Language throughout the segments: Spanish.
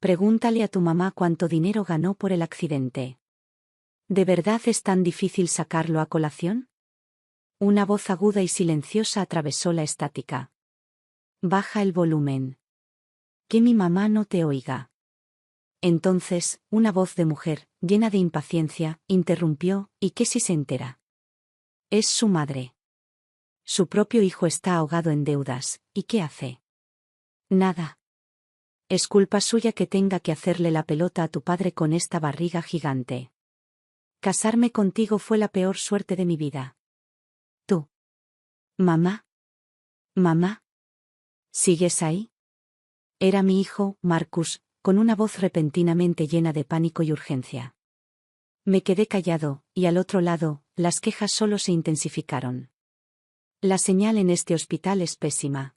Pregúntale a tu mamá cuánto dinero ganó por el accidente. ¿De verdad es tan difícil sacarlo a colación? Una voz aguda y silenciosa atravesó la estática. Baja el volumen. Que mi mamá no te oiga. Entonces, una voz de mujer, llena de impaciencia, interrumpió: ¿y qué si se entera? Es su madre. Su propio hijo está ahogado en deudas, ¿y qué hace? Nada. Es culpa suya que tenga que hacerle la pelota a tu padre con esta barriga gigante. Casarme contigo fue la peor suerte de mi vida. Tú. Mamá. Mamá. ¿Sigues ahí? Era mi hijo, Marcus, con una voz repentinamente llena de pánico y urgencia. Me quedé callado, y al otro lado, las quejas solo se intensificaron. La señal en este hospital es pésima.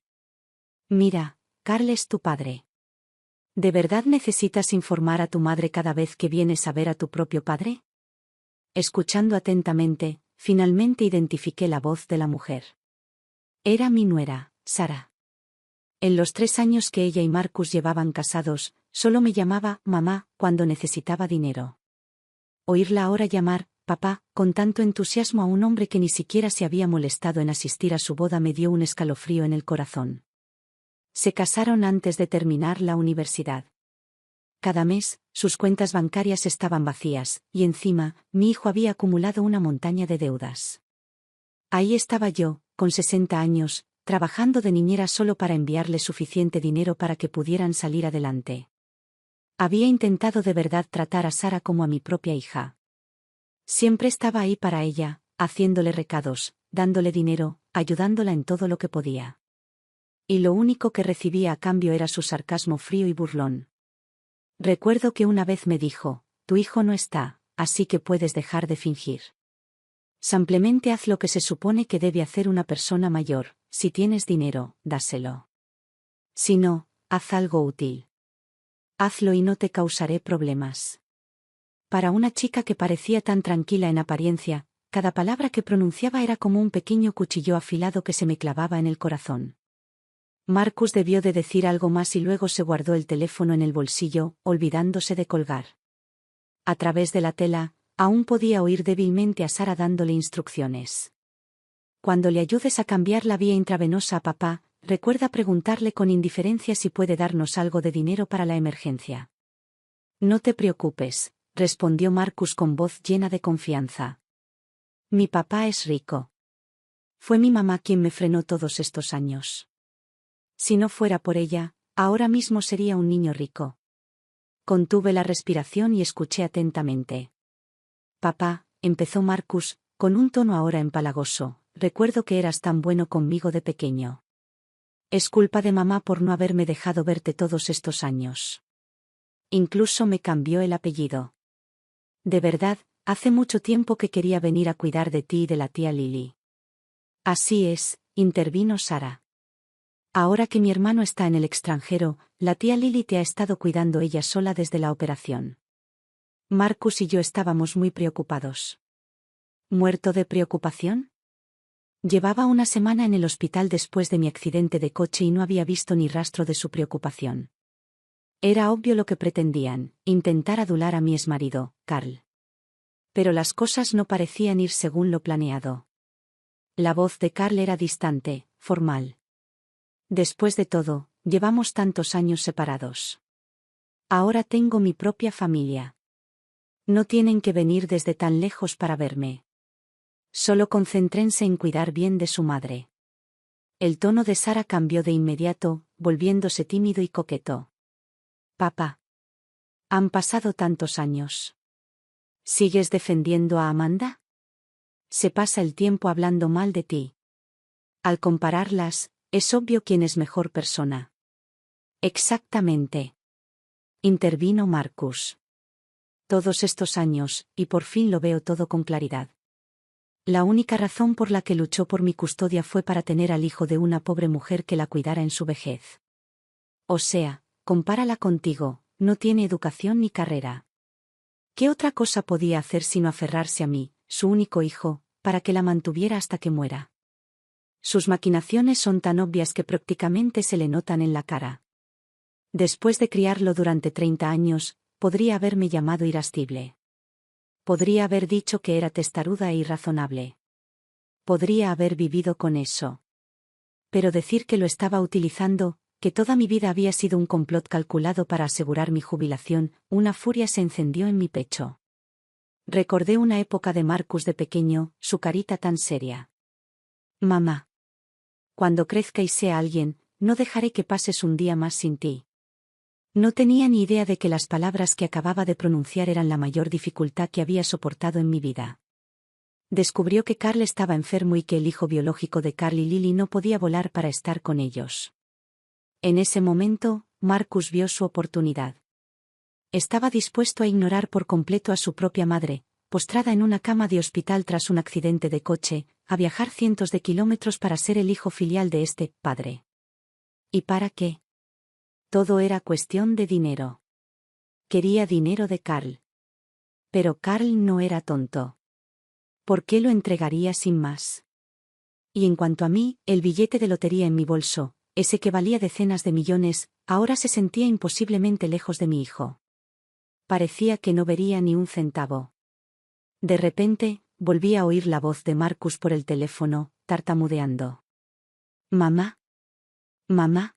Mira, Carl es tu padre. ¿De verdad necesitas informar a tu madre cada vez que vienes a ver a tu propio padre? Escuchando atentamente, finalmente identifiqué la voz de la mujer. Era mi nuera, Sara. En los 3 años que ella y Marcus llevaban casados, solo me llamaba mamá cuando necesitaba dinero. Oírla ahora llamar papá con tanto entusiasmo a un hombre que ni siquiera se había molestado en asistir a su boda me dio un escalofrío en el corazón. Se casaron antes de terminar la universidad. Cada mes, sus cuentas bancarias estaban vacías, y encima, mi hijo había acumulado una montaña de deudas. Ahí estaba yo, con 60 años, trabajando de niñera solo para enviarle suficiente dinero para que pudieran salir adelante. Había intentado de verdad tratar a Sara como a mi propia hija. Siempre estaba ahí para ella, haciéndole recados, dándole dinero, ayudándola en todo lo que podía. Y lo único que recibía a cambio era su sarcasmo frío y burlón. Recuerdo que una vez me dijo: tu hijo no está, así que puedes dejar de fingir. Simplemente haz lo que se supone que debe hacer una persona mayor: si tienes dinero, dáselo. Si no, haz algo útil. Hazlo y no te causaré problemas. Para una chica que parecía tan tranquila en apariencia, cada palabra que pronunciaba era como un pequeño cuchillo afilado que se me clavaba en el corazón. Marcus debió de decir algo más y luego se guardó el teléfono en el bolsillo, olvidándose de colgar. A través de la tela, aún podía oír débilmente a Sara dándole instrucciones. Cuando le ayudes a cambiar la vía intravenosa a papá, recuerda preguntarle con indiferencia si puede darnos algo de dinero para la emergencia. No te preocupes, respondió Marcus con voz llena de confianza. Mi papá es rico. Fue mi mamá quien me frenó todos estos años. Si no fuera por ella, ahora mismo sería un niño rico. Contuve la respiración y escuché atentamente. Papá, empezó Marcus, con un tono ahora empalagoso, recuerdo que eras tan bueno conmigo de pequeño. Es culpa de mamá por no haberme dejado verte todos estos años. Incluso me cambió el apellido. De verdad, hace mucho tiempo que quería venir a cuidar de ti y de la tía Lily. Así es, intervino Sara. Ahora que mi hermano está en el extranjero, la tía Lily te ha estado cuidando ella sola desde la operación. Marcus y yo estábamos muy preocupados. ¿Muerto de preocupación? Llevaba una semana en el hospital después de mi accidente de coche y no había visto ni rastro de su preocupación. Era obvio lo que pretendían: intentar adular a mi exmarido, Carl. Pero las cosas no parecían ir según lo planeado. La voz de Carl era distante, formal. Después de todo, llevamos tantos años separados. Ahora tengo mi propia familia. No tienen que venir desde tan lejos para verme. Solo concéntrense en cuidar bien de su madre. El tono de Sara cambió de inmediato, volviéndose tímido y coqueto. Papá. Han pasado tantos años. ¿Sigues defendiendo a Amanda? Se pasa el tiempo hablando mal de ti. Al compararlas, es obvio quién es mejor persona. Exactamente. Intervino Marcus. Todos estos años, y por fin lo veo todo con claridad. La única razón por la que luchó por mi custodia fue para tener al hijo de una pobre mujer que la cuidara en su vejez. O sea, compárala contigo, no tiene educación ni carrera. ¿Qué otra cosa podía hacer sino aferrarse a mí, su único hijo, para que la mantuviera hasta que muera? Sus maquinaciones son tan obvias que prácticamente se le notan en la cara. Después de criarlo durante 30 años, podría haberme llamado irascible. Podría haber dicho que era testaruda e irrazonable. Podría haber vivido con eso. Pero decir que lo estaba utilizando, que toda mi vida había sido un complot calculado para asegurar mi jubilación, una furia se encendió en mi pecho. Recordé una época de Marcus de pequeño, su carita tan seria. Mamá. Cuando crezca y sea alguien, no dejaré que pases un día más sin ti. No tenía ni idea de que las palabras que acababa de pronunciar eran la mayor dificultad que había soportado en mi vida. Descubrió que Carl estaba enfermo y que el hijo biológico de Carl y Lily no podía volar para estar con ellos. En ese momento, Marcus vio su oportunidad. Estaba dispuesto a ignorar por completo a su propia madre, postrada en una cama de hospital tras un accidente de coche, a viajar cientos de kilómetros para ser el hijo filial de este padre. ¿Y para qué? Todo era cuestión de dinero. Quería dinero de Carl. Pero Carl no era tonto. ¿Por qué lo entregaría sin más? Y en cuanto a mí, el billete de lotería en mi bolso, ese que valía decenas de millones, ahora se sentía imposiblemente lejos de mi hijo. Parecía que no vería ni un centavo. De repente, volví a oír la voz de Marcus por el teléfono, tartamudeando. «Mamá. Mamá.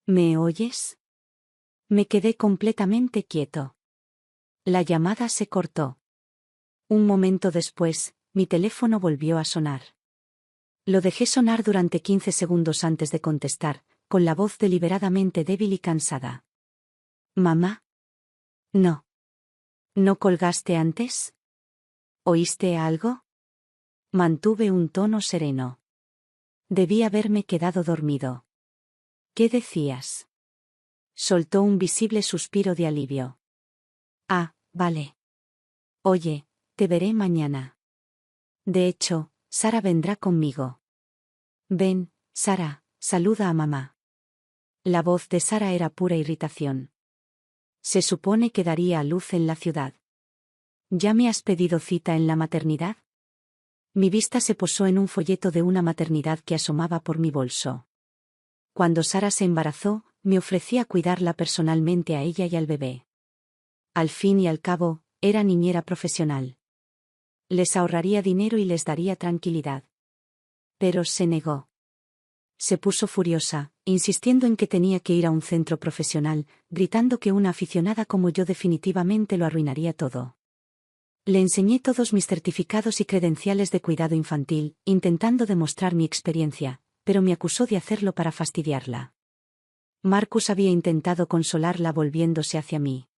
¿Me oyes?» Me quedé completamente quieto. La llamada se cortó. Un momento después, mi teléfono volvió a sonar. Lo dejé sonar durante 15 segundos antes de contestar, con la voz deliberadamente débil y cansada. «Mamá. No. ¿No colgaste antes? ¿Oíste algo?» Mantuve un tono sereno. Debí haberme quedado dormido. «¿Qué decías?» Soltó un visible suspiro de alivio. «Ah, vale. Oye, te veré mañana. De hecho, Sara vendrá conmigo. Ven, Sara, saluda a mamá». La voz de Sara era pura irritación. Se supone que daría a luz en la ciudad. ¿Ya me has pedido cita en la maternidad? Mi vista se posó en un folleto de una maternidad que asomaba por mi bolso. Cuando Sara se embarazó, me ofrecí a cuidarla personalmente a ella y al bebé. Al fin y al cabo, era niñera profesional. Les ahorraría dinero y les daría tranquilidad. Pero se negó. Se puso furiosa, insistiendo en que tenía que ir a un centro profesional, gritando que una aficionada como yo definitivamente lo arruinaría todo. Le enseñé todos mis certificados y credenciales de cuidado infantil, intentando demostrar mi experiencia, pero me acusó de hacerlo para fastidiarla. Marcus había intentado consolarla volviéndose hacia mí.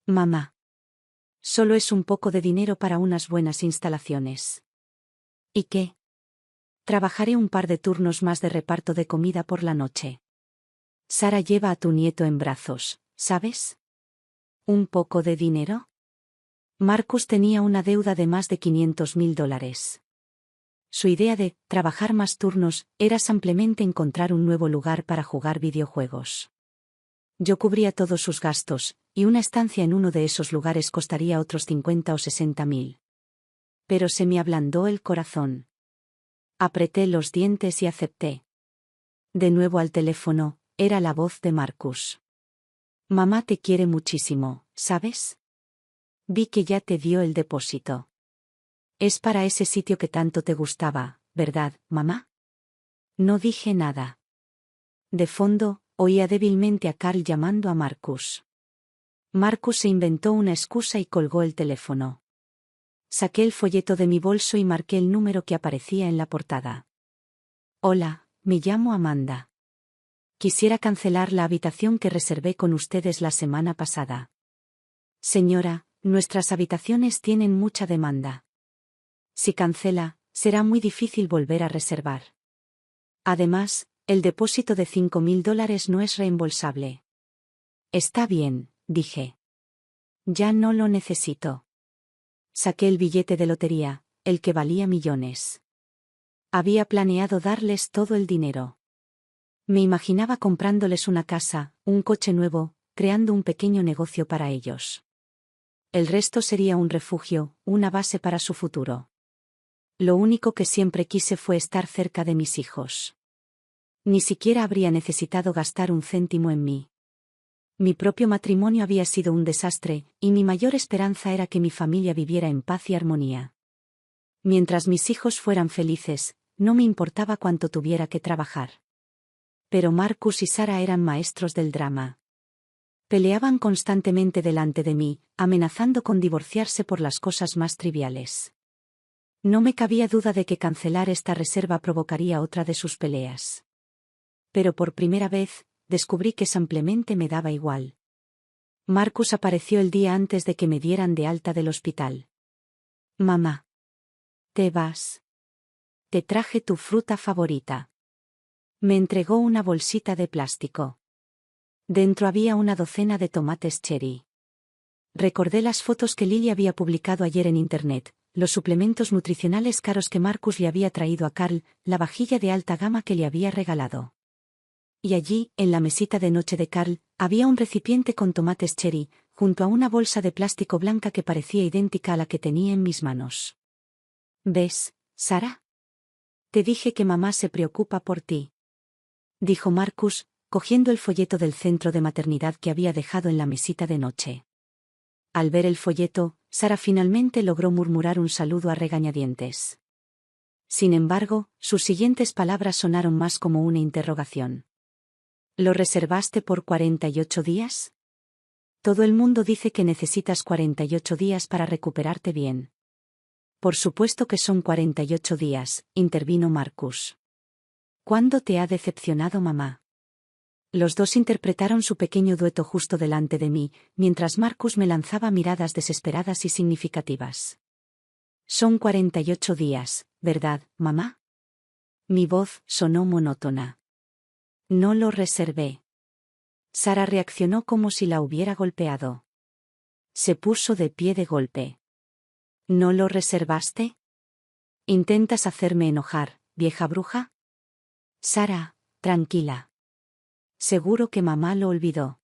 «Mamá. Solo es un poco de dinero para unas buenas instalaciones». «¿Y qué?» «Trabajaré un par de turnos más de reparto de comida por la noche. Sara lleva a tu nieto en brazos, ¿sabes? ¿Un poco de dinero?» Marcus tenía una deuda de más de $500.000. Su idea de trabajar más turnos era simplemente encontrar un nuevo lugar para jugar videojuegos. Yo cubría todos sus gastos, y una estancia en uno de esos lugares costaría otros 50 o 60.000. Pero se me ablandó el corazón. Apreté los dientes y acepté. De nuevo al teléfono, era la voz de Marcus. «Mamá te quiere muchísimo, ¿sabes? Vi que ya te dio el depósito. Es para ese sitio que tanto te gustaba, ¿verdad, mamá?» No dije nada. De fondo, oía débilmente a Carl llamando a Marcus. Marcus se inventó una excusa y colgó el teléfono. Saqué el folleto de mi bolso y marqué el número que aparecía en la portada. «Hola, me llamo Amanda. Quisiera cancelar la habitación que reservé con ustedes la semana pasada». «Señora, nuestras habitaciones tienen mucha demanda. Si cancela, será muy difícil volver a reservar. Además, el depósito de $5.000 no es reembolsable». «Está bien», dije. «Ya no lo necesito». Saqué el billete de lotería, el que valía millones. Había planeado darles todo el dinero. Me imaginaba comprándoles una casa, un coche nuevo, creando un pequeño negocio para ellos. El resto sería un refugio, una base para su futuro. Lo único que siempre quise fue estar cerca de mis hijos. Ni siquiera habría necesitado gastar un céntimo en mí. Mi propio matrimonio había sido un desastre, y mi mayor esperanza era que mi familia viviera en paz y armonía. Mientras mis hijos fueran felices, no me importaba cuánto tuviera que trabajar. Pero Marcus y Sara eran maestros del drama. Peleaban constantemente delante de mí, amenazando con divorciarse por las cosas más triviales. No me cabía duda de que cancelar esta reserva provocaría otra de sus peleas. Pero por primera vez, descubrí que simplemente me daba igual. Marcus apareció el día antes de que me dieran de alta del hospital. Mamá. ¿Te vas? Te traje tu fruta favorita. Me entregó una bolsita de plástico. Dentro había una docena de tomates cherry. Recordé las fotos que Lily había publicado ayer en internet, los suplementos nutricionales caros que Marcus le había traído a Carl, la vajilla de alta gama que le había regalado. Y allí, en la mesita de noche de Carl, había un recipiente con tomates cherry, junto a una bolsa de plástico blanca que parecía idéntica a la que tenía en mis manos. ¿Ves, Sara? Te dije que mamá se preocupa por ti, dijo Marcus, cogiendo el folleto del centro de maternidad que había dejado en la mesita de noche. Al ver el folleto, Sara finalmente logró murmurar un saludo a regañadientes. Sin embargo, sus siguientes palabras sonaron más como una interrogación. ¿Lo reservaste por 48 días? Todo el mundo dice que necesitas 48 días para recuperarte bien. Por supuesto que son 48 días, intervino Marcus. ¿Cuándo te ha decepcionado mamá? Los dos interpretaron su pequeño dueto justo delante de mí, mientras Marcus me lanzaba miradas desesperadas y significativas. Son 48 días, ¿verdad, mamá? Mi voz sonó monótona. No lo reservé. Sara reaccionó como si la hubiera golpeado. Se puso de pie de golpe. ¿No lo reservaste? ¿Intentas hacerme enojar, vieja bruja? Sara, tranquila. Seguro que mamá lo olvidó.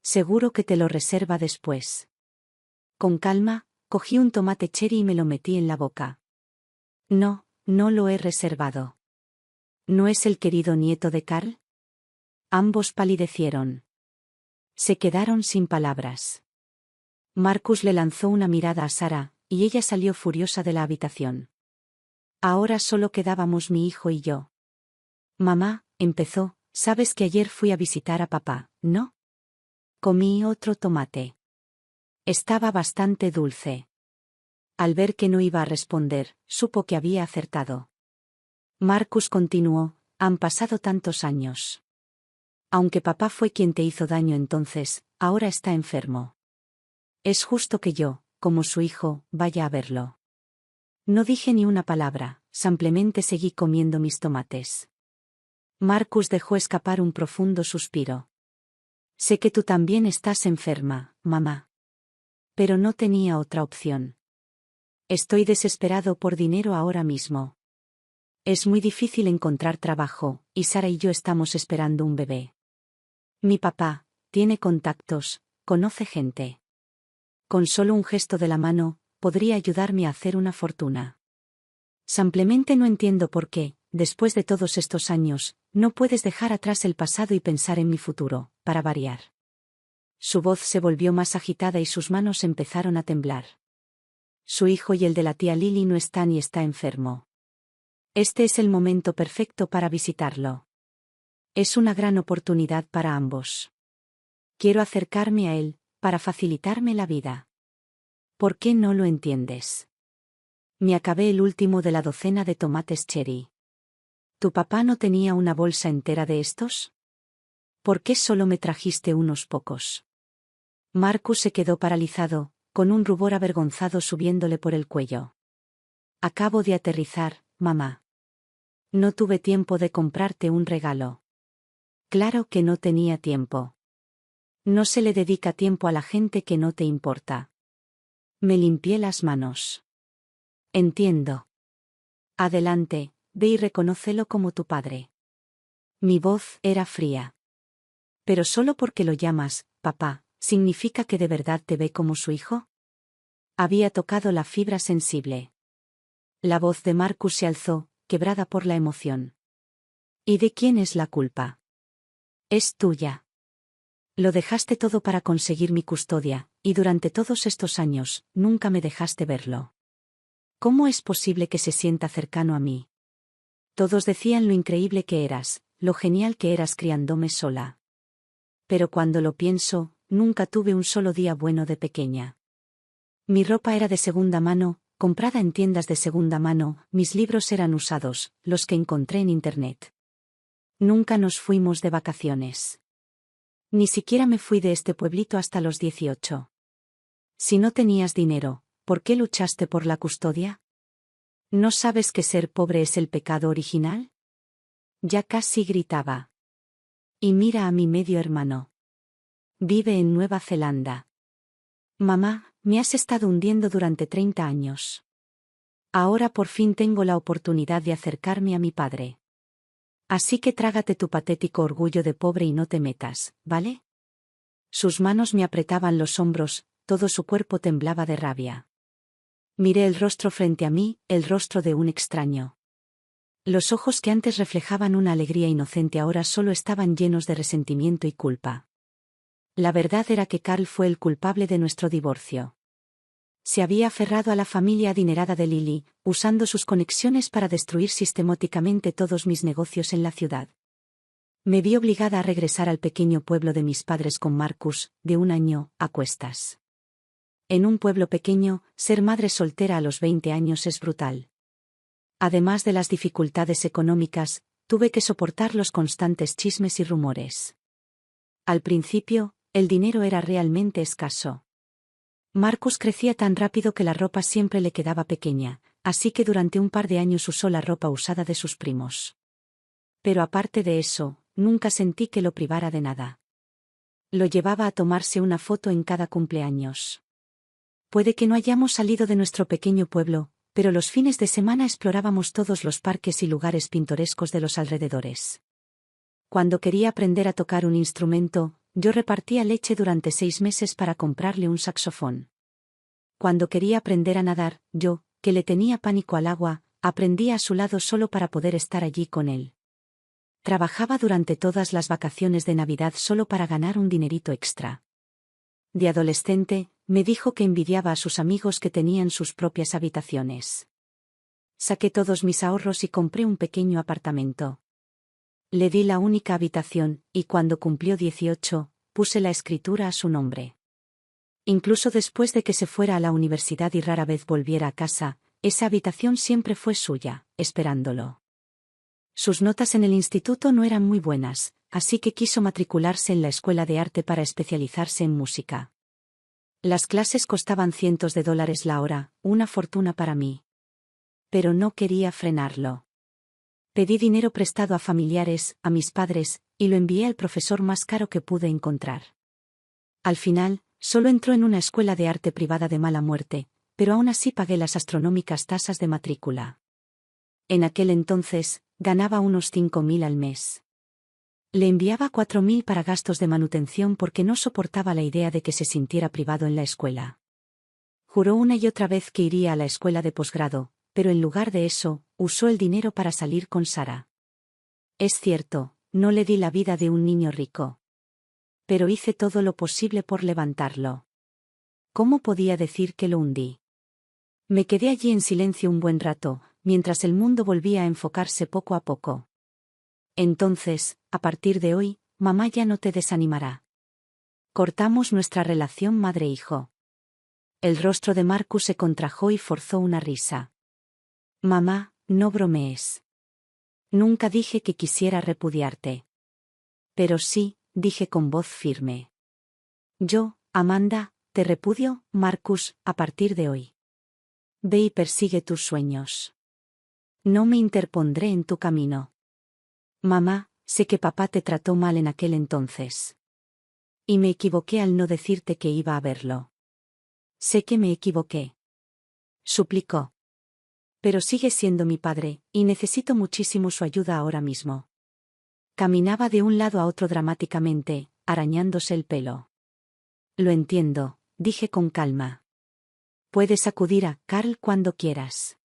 Seguro que te lo reserva después. Con calma, cogí un tomate cherry y me lo metí en la boca. No, no lo he reservado. ¿No es el querido nieto de Carl? Ambos palidecieron. Se quedaron sin palabras. Marcus le lanzó una mirada a Sara, y ella salió furiosa de la habitación. Ahora solo quedábamos mi hijo y yo. Mamá, empezó, sabes que ayer fui a visitar a papá, ¿no? Comí otro tomate. Estaba bastante dulce. Al ver que no iba a responder, supo que había acertado. Marcus continuó, han pasado tantos años. Aunque papá fue quien te hizo daño entonces, ahora está enfermo. Es justo que yo, como su hijo, vaya a verlo. No dije ni una palabra, simplemente seguí comiendo mis tomates. Marcus dejó escapar un profundo suspiro. Sé que tú también estás enferma, mamá. Pero no tenía otra opción. Estoy desesperado por dinero ahora mismo. Es muy difícil encontrar trabajo, y Sara y yo estamos esperando un bebé. Mi papá tiene contactos, conoce gente. Con solo un gesto de la mano, podría ayudarme a hacer una fortuna. Simplemente no entiendo por qué, después de todos estos años, no puedes dejar atrás el pasado y pensar en mi futuro, para variar. Su voz se volvió más agitada y sus manos empezaron a temblar. Su hijo y el de la tía Lily no están y está enfermo. Este es el momento perfecto para visitarlo. Es una gran oportunidad para ambos. Quiero acercarme a él, para facilitarme la vida. ¿Por qué no lo entiendes? Me acabé el último de la docena de tomates cherry. ¿Tu papá no tenía una bolsa entera de estos? ¿Por qué solo me trajiste unos pocos? Marcus se quedó paralizado, con un rubor avergonzado subiéndole por el cuello. Acabo de aterrizar, mamá. No tuve tiempo de comprarte un regalo. Claro que no tenía tiempo. No se le dedica tiempo a la gente que no te importa. Me limpié las manos. Entiendo. Adelante, ve y reconócelo como tu padre. Mi voz era fría. Pero solo porque lo llamas, papá, ¿significa que de verdad te ve como su hijo? Había tocado la fibra sensible. La voz de Marcus se alzó, quebrada por la emoción. ¿Y de quién es la culpa? Es tuya. Lo dejaste todo para conseguir mi custodia, y durante todos estos años, nunca me dejaste verlo. ¿Cómo es posible que se sienta cercano a mí? Todos decían lo increíble que eras, lo genial que eras criándome sola. Pero cuando lo pienso, nunca tuve un solo día bueno de pequeña. Mi ropa era de segunda mano, comprada en tiendas de segunda mano, mis libros eran usados, los que encontré en internet. Nunca nos fuimos de vacaciones. Ni siquiera me fui de este pueblito hasta los 18. Si no tenías dinero, ¿por qué luchaste por la custodia? ¿No sabes que ser pobre es el pecado original? Ya casi gritaba. Y mira a mi medio hermano. Vive en Nueva Zelanda. Mamá, me has estado hundiendo durante 30 años. Ahora por fin tengo la oportunidad de acercarme a mi padre. Así que trágate tu patético orgullo de pobre y no te metas, ¿vale? Sus manos me apretaban los hombros, todo su cuerpo temblaba de rabia. Miré el rostro frente a mí, el rostro de un extraño. Los ojos que antes reflejaban una alegría inocente ahora solo estaban llenos de resentimiento y culpa. La verdad era que Carl fue el culpable de nuestro divorcio. Se había aferrado a la familia adinerada de Lily, usando sus conexiones para destruir sistemáticamente todos mis negocios en la ciudad. Me vi obligada a regresar al pequeño pueblo de mis padres con Marcus, de 1 año, a cuestas. En un pueblo pequeño, ser madre soltera a los 20 años es brutal. Además de las dificultades económicas, tuve que soportar los constantes chismes y rumores. Al principio, el dinero era realmente escaso. Marcus crecía tan rápido que la ropa siempre le quedaba pequeña, así que durante un par de años usó la ropa usada de sus primos. Pero aparte de eso, nunca sentí que lo privara de nada. Lo llevaba a tomarse una foto en cada cumpleaños. Puede que no hayamos salido de nuestro pequeño pueblo, pero los fines de semana explorábamos todos los parques y lugares pintorescos de los alrededores. Cuando quería aprender a tocar un instrumento, yo repartía leche durante 6 meses para comprarle un saxofón. Cuando quería aprender a nadar, yo, que le tenía pánico al agua, aprendía a su lado solo para poder estar allí con él. Trabajaba durante todas las vacaciones de Navidad solo para ganar un dinerito extra. De adolescente, me dijo que envidiaba a sus amigos que tenían sus propias habitaciones. Saqué todos mis ahorros y compré un pequeño apartamento. Le di la única habitación, y cuando cumplió 18, puse la escritura a su nombre. Incluso después de que se fuera a la universidad y rara vez volviera a casa, esa habitación siempre fue suya, esperándolo. Sus notas en el instituto no eran muy buenas, así que quiso matricularse en la escuela de arte para especializarse en música. Las clases costaban cientos de dólares la hora, una fortuna para mí. Pero no quería frenarlo. Pedí dinero prestado a familiares, a mis padres, y lo envié al profesor más caro que pude encontrar. Al final, solo entró en una escuela de arte privada de mala muerte, pero aún así pagué las astronómicas tasas de matrícula. En aquel entonces, ganaba unos 5.000 al mes. Le enviaba 4.000 para gastos de manutención porque no soportaba la idea de que se sintiera privado en la escuela. Juró una y otra vez que iría a la escuela de posgrado, pero en lugar de eso, usó el dinero para salir con Sara. Es cierto, no le di la vida de un niño rico. Pero hice todo lo posible por levantarlo. ¿Cómo podía decir que lo hundí? Me quedé allí en silencio un buen rato, mientras el mundo volvía a enfocarse poco a poco. Entonces, a partir de hoy, mamá ya no te desanimará. Cortamos nuestra relación madre-hijo. El rostro de Marcus se contrajo y forzó una risa. Mamá, no bromees. Nunca dije que quisiera repudiarte. Pero sí, dije con voz firme. Yo, Amanda, te repudio, Marcus, a partir de hoy. Ve y persigue tus sueños. No me interpondré en tu camino. Mamá, sé que papá te trató mal en aquel entonces. Y me equivoqué al no decirte que iba a verlo. Sé que me equivoqué. Suplicó. Pero sigue siendo mi padre, y necesito muchísimo su ayuda ahora mismo. Caminaba de un lado a otro dramáticamente, arañándose el pelo. Lo entiendo, dije con calma. Puedes acudir a Carl cuando quieras.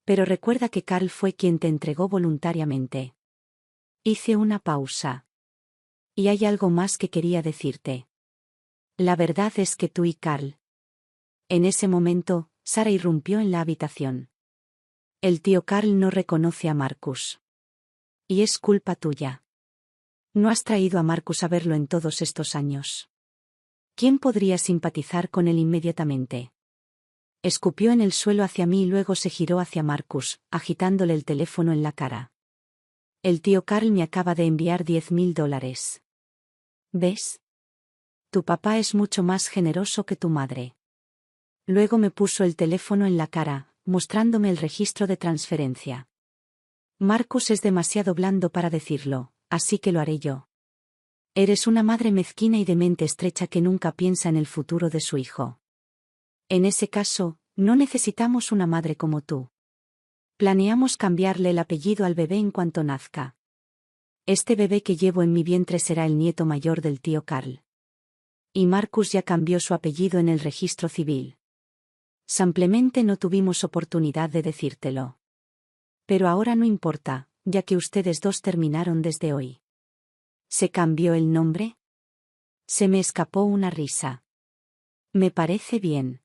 Pero recuerda que Carl fue quien te entregó voluntariamente. Hice una pausa. Y hay algo más que quería decirte. La verdad es que tú y Carl. En ese momento, Sara irrumpió en la habitación. El tío Carl no reconoce a Marcus. Y es culpa tuya. No has traído a Marcus a verlo en todos estos años. ¿Quién podría simpatizar con él inmediatamente? Escupió en el suelo hacia mí y luego se giró hacia Marcus, agitándole el teléfono en la cara. El tío Carl me acaba de enviar $10.000. ¿Ves? Tu papá es mucho más generoso que tu madre. Luego me puso el teléfono en la cara, mostrándome el registro de transferencia. Marcus es demasiado blando para decirlo, así que lo haré yo. Eres una madre mezquina y de mente estrecha que nunca piensa en el futuro de su hijo. En ese caso, no necesitamos una madre como tú. Planeamos cambiarle el apellido al bebé en cuanto nazca. Este bebé que llevo en mi vientre será el nieto mayor del tío Carl. Y Marcus ya cambió su apellido en el registro civil. Simplemente no tuvimos oportunidad de decírtelo. Pero ahora no importa, ya que ustedes dos terminaron desde hoy. ¿Se cambió el nombre? Se me escapó una risa. Me parece bien.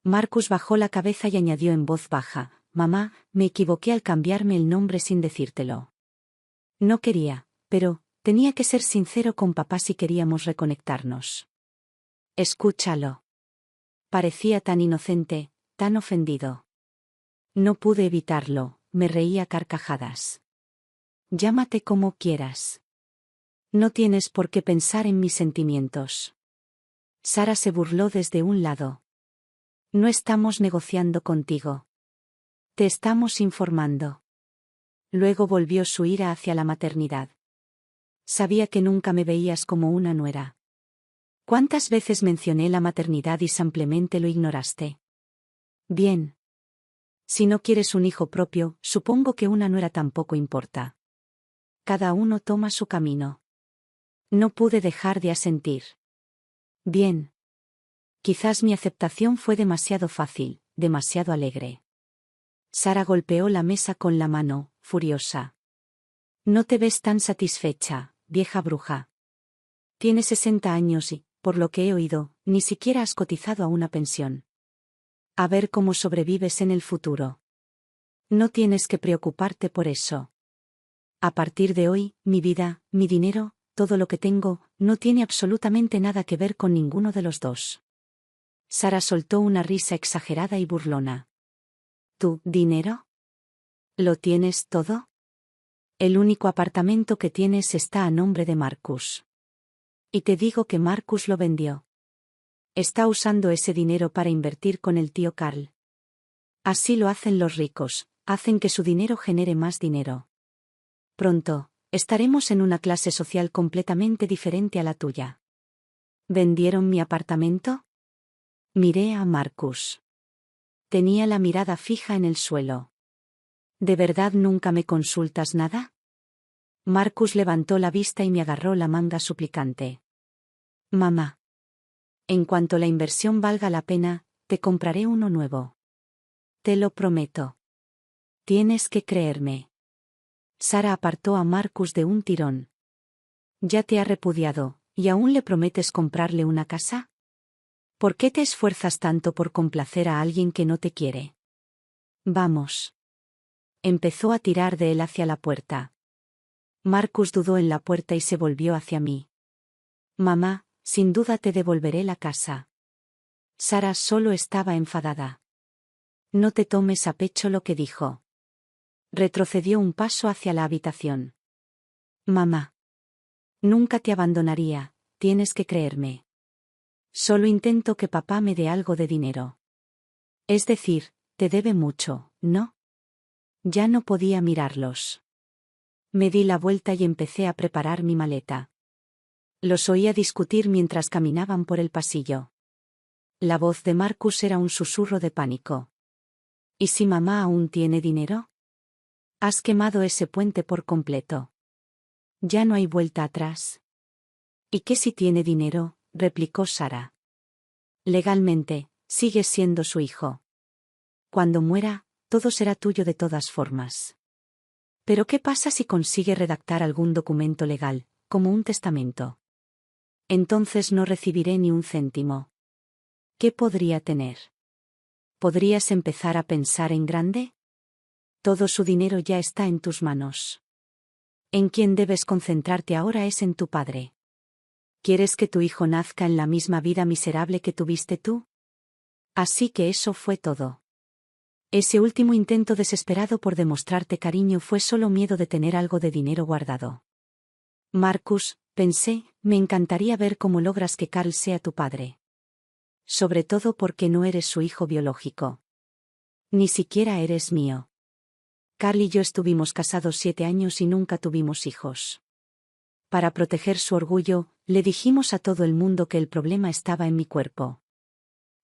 Marcus bajó la cabeza y añadió en voz baja: Mamá, me equivoqué al cambiarme el nombre sin decírtelo. No quería, pero tenía que ser sincero con papá si queríamos reconectarnos. Escúchalo. Parecía tan inocente, tan ofendido. No pude evitarlo, me reí a carcajadas. Llámate como quieras. No tienes por qué pensar en mis sentimientos. Sara se burló desde un lado. No estamos negociando contigo. Te estamos informando. Luego volvió su ira hacia la maternidad. Sabía que nunca me veías como una nuera. ¿Cuántas veces mencioné la maternidad y simplemente lo ignoraste? Bien. Si no quieres un hijo propio, supongo que una nuera tampoco importa. Cada uno toma su camino. No pude dejar de asentir. Bien. Quizás mi aceptación fue demasiado fácil, demasiado alegre. Sara golpeó la mesa con la mano, furiosa. No te ves tan satisfecha, vieja bruja. Tienes 60 años y, por lo que he oído, ni siquiera has cotizado a una pensión. A ver cómo sobrevives en el futuro. No tienes que preocuparte por eso. A partir de hoy, mi vida, mi dinero, todo lo que tengo, no tiene absolutamente nada que ver con ninguno de los dos. Sara soltó una risa exagerada y burlona. ¿Tu dinero? ¿Lo tienes todo? El único apartamento que tienes está a nombre de Marcus. Y te digo que Marcus lo vendió. Está usando ese dinero para invertir con el tío Carl. Así lo hacen los ricos, hacen que su dinero genere más dinero. Pronto, estaremos en una clase social completamente diferente a la tuya. ¿Vendieron mi apartamento? Miré a Marcus. Tenía la mirada fija en el suelo. ¿De verdad nunca me consultas nada? Marcus levantó la vista y me agarró la manga suplicante. Mamá. En cuanto la inversión valga la pena, te compraré uno nuevo. Te lo prometo. Tienes que creerme. Sara apartó a Marcus de un tirón. Ya te ha repudiado, ¿y aún le prometes comprarle una casa? ¿Por qué te esfuerzas tanto por complacer a alguien que no te quiere? Vamos. Empezó a tirar de él hacia la puerta. Marcus dudó en la puerta y se volvió hacia mí. Mamá, sin duda te devolveré la casa. Sara solo estaba enfadada. No te tomes a pecho lo que dijo. Retrocedió un paso hacia la habitación. Mamá. Nunca te abandonaría, tienes que creerme. Solo intento que papá me dé algo de dinero. Es decir, te debe mucho, ¿no? Ya no podía mirarlos. Me di la vuelta y empecé a preparar mi maleta. Los oía discutir mientras caminaban por el pasillo. La voz de Marcus era un susurro de pánico. ¿Y si mamá aún tiene dinero? Has quemado ese puente por completo. Ya no hay vuelta atrás. ¿Y qué si tiene dinero?, replicó Sara. Legalmente, sigues siendo su hijo. Cuando muera, todo será tuyo de todas formas. Pero ¿qué pasa si consigue redactar algún documento legal, como un testamento. Entonces no recibiré ni un céntimo. ¿Qué podría tener? ¿Podrías empezar a pensar en grande? Todo su dinero ya está en tus manos. En quien debes concentrarte ahora es en tu padre. ¿Quieres que tu hijo nazca en la misma vida miserable que tuviste tú? Así que eso fue todo. Ese último intento desesperado por demostrarte cariño fue solo miedo de tener algo de dinero guardado. Marcus, pensé, me encantaría ver cómo logras que Carl sea tu padre. Sobre todo porque no eres su hijo biológico. Ni siquiera eres mío. Carl y yo estuvimos casados 7 años y nunca tuvimos hijos. Para proteger su orgullo, le dijimos a todo el mundo que el problema estaba en mi cuerpo.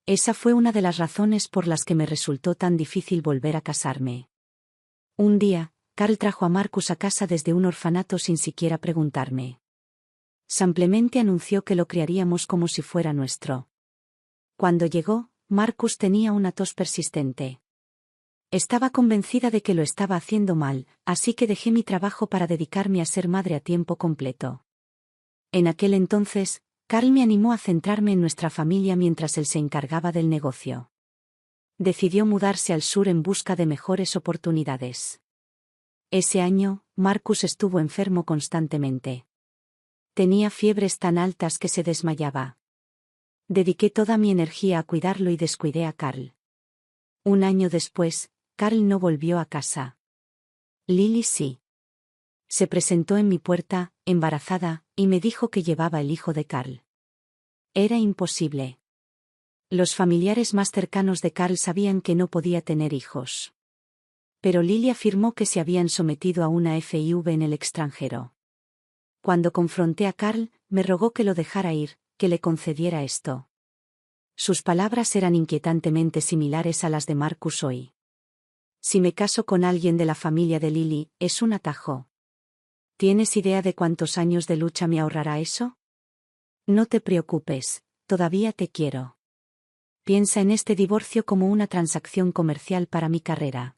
Esa fue una de las razones por las que me resultó tan difícil volver a casarme. Un día, Carl trajo a Marcus a casa desde un orfanato sin siquiera preguntarme. Simplemente anunció que lo criaríamos como si fuera nuestro. Cuando llegó, Marcus tenía una tos persistente. Estaba convencida de que lo estaba haciendo mal, así que dejé mi trabajo para dedicarme a ser madre a tiempo completo. En aquel entonces, Carl me animó a centrarme en nuestra familia mientras él se encargaba del negocio. Decidió mudarse al sur en busca de mejores oportunidades. Ese año, Marcus estuvo enfermo constantemente. Tenía fiebres tan altas que se desmayaba. Dediqué toda mi energía a cuidarlo y descuidé a Carl. Un año después, Carl no volvió a casa. Lily sí. Se presentó en mi puerta, embarazada, y me dijo que llevaba el hijo de Carl. Era imposible. Los familiares más cercanos de Carl sabían que no podía tener hijos. Pero Lily afirmó que se habían sometido a una FIV en el extranjero. Cuando confronté a Carl, me rogó que lo dejara ir, que le concediera esto. Sus palabras eran inquietantemente similares a las de Marcus hoy. Si me caso con alguien de la familia de Lily, es un atajo. ¿Tienes idea de cuántos años de lucha me ahorrará eso? No te preocupes, todavía te quiero. Piensa en este divorcio como una transacción comercial para mi carrera.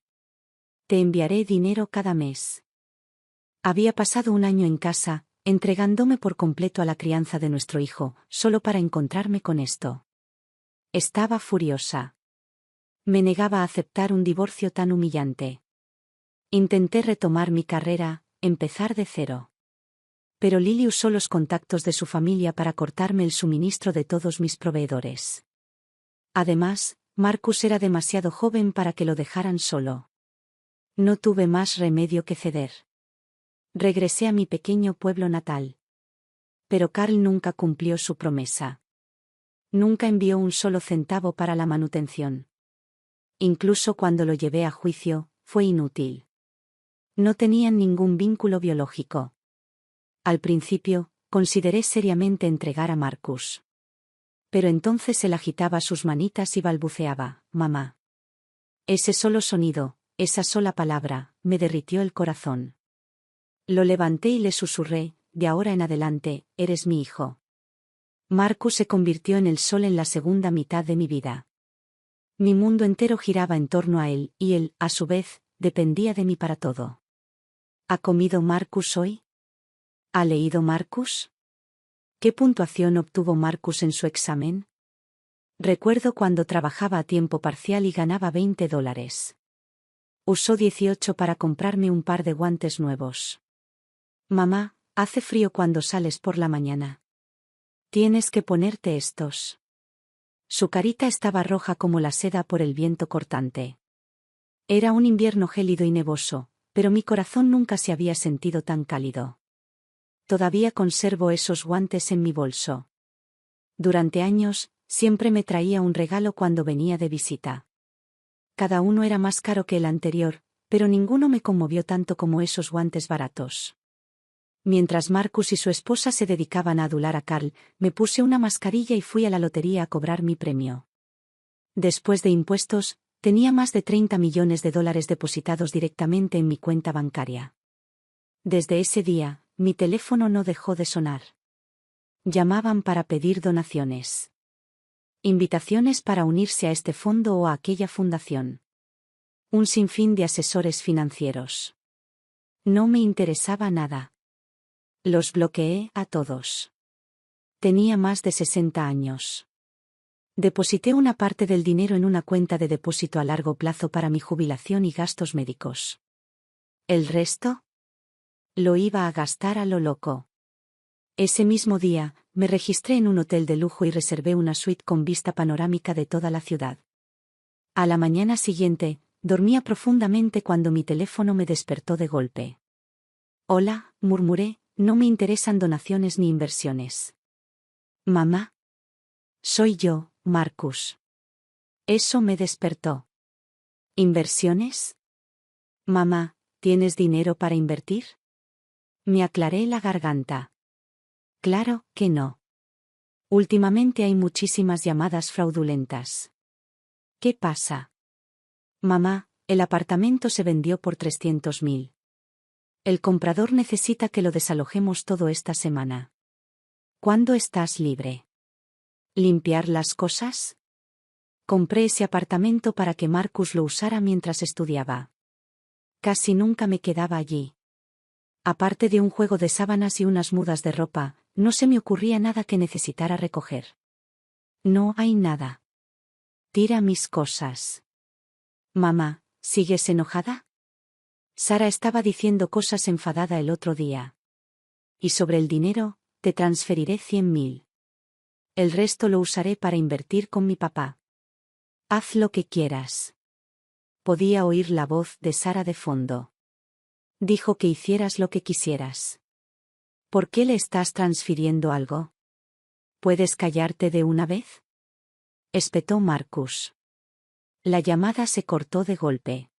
Te enviaré dinero cada mes. Había pasado un año en casa, entregándome por completo a la crianza de nuestro hijo, solo para encontrarme con esto. Estaba furiosa. Me negaba a aceptar un divorcio tan humillante. Intenté retomar mi carrera, empezar de cero. Pero Lily usó los contactos de su familia para cortarme el suministro de todos mis proveedores. Además, Marcus era demasiado joven para que lo dejaran solo. No tuve más remedio que ceder. Regresé a mi pequeño pueblo natal. Pero Carl nunca cumplió su promesa. Nunca envió un solo centavo para la manutención. Incluso cuando lo llevé a juicio, fue inútil. No tenían ningún vínculo biológico. Al principio, consideré seriamente entregar a Marcus. Pero entonces él agitaba sus manitas y balbuceaba, «Mamá». Ese solo sonido, esa sola palabra, me derritió el corazón. Lo levanté y le susurré, «De ahora en adelante, eres mi hijo». Marcus se convirtió en el sol en la segunda mitad de mi vida. Mi mundo entero giraba en torno a él, y él, a su vez, dependía de mí para todo. ¿Ha comido Marcus hoy? ¿Ha leído Marcus? ¿Qué puntuación obtuvo Marcus en su examen? Recuerdo cuando trabajaba a tiempo parcial y ganaba $20. Usó 18 para comprarme un par de guantes nuevos. Mamá, hace frío cuando sales por la mañana. Tienes que ponerte estos. Su carita estaba roja como la seda por el viento cortante. Era un invierno gélido y nevoso, pero mi corazón nunca se había sentido tan cálido. Todavía conservo esos guantes en mi bolso. Durante años, siempre me traía un regalo cuando venía de visita. Cada uno era más caro que el anterior, pero ninguno me conmovió tanto como esos guantes baratos. Mientras Marcus y su esposa se dedicaban a adular a Carl, me puse una mascarilla y fui a la lotería a cobrar mi premio. Después de impuestos, tenía más de $30 millones depositados directamente en mi cuenta bancaria. Desde ese día, mi teléfono no dejó de sonar. Llamaban para pedir donaciones. Invitaciones para unirse a este fondo o a aquella fundación. Un sinfín de asesores financieros. No me interesaba nada. Los bloqueé a todos. Tenía más de 60 años. Deposité una parte del dinero en una cuenta de depósito a largo plazo para mi jubilación y gastos médicos. ¿El resto? Lo iba a gastar a lo loco. Ese mismo día, me registré en un hotel de lujo y reservé una suite con vista panorámica de toda la ciudad. A la mañana siguiente, dormía profundamente cuando mi teléfono me despertó de golpe. Hola, murmuré, no me interesan donaciones ni inversiones. Mamá. Soy yo, Marcus. Eso me despertó. ¿Inversiones? Mamá, ¿tienes dinero para invertir? Me aclaré la garganta. Claro que no. Últimamente hay muchísimas llamadas fraudulentas. ¿Qué pasa? Mamá, el apartamento se vendió por 300.000. El comprador necesita que lo desalojemos todo esta semana. ¿Cuándo estás libre? ¿Limpiar las cosas? Compré ese apartamento para que Marcus lo usara mientras estudiaba. Casi nunca me quedaba allí. Aparte de un juego de sábanas y unas mudas de ropa, no se me ocurría nada que necesitara recoger. No hay nada. Tira mis cosas. Mamá, ¿sigues enojada? Sara estaba diciendo cosas enfadada el otro día. Y sobre el dinero, te transferiré 100.000. El resto lo usaré para invertir con mi papá. Haz lo que quieras. Podía oír la voz de Sara de fondo. Dijo que hicieras lo que quisieras. ¿Por qué le estás transfiriendo algo? ¿Puedes callarte de una vez? Espetó Marcus. La llamada se cortó de golpe.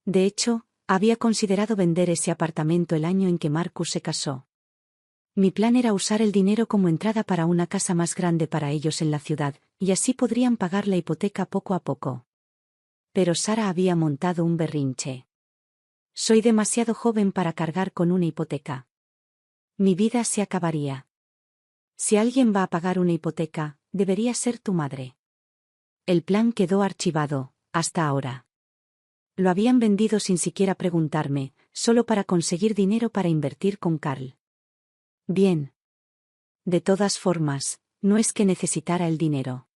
De hecho, había considerado vender ese apartamento el año en que Marcus se casó. Mi plan era usar el dinero como entrada para una casa más grande para ellos en la ciudad, y así podrían pagar la hipoteca poco a poco. Pero Sara había montado un berrinche. Soy demasiado joven para cargar con una hipoteca. Mi vida se acabaría. Si alguien va a pagar una hipoteca, debería ser tu madre. El plan quedó archivado, hasta ahora. Lo habían vendido sin siquiera preguntarme, solo para conseguir dinero para invertir con Carl. Bien. De todas formas, no es que necesitara el dinero.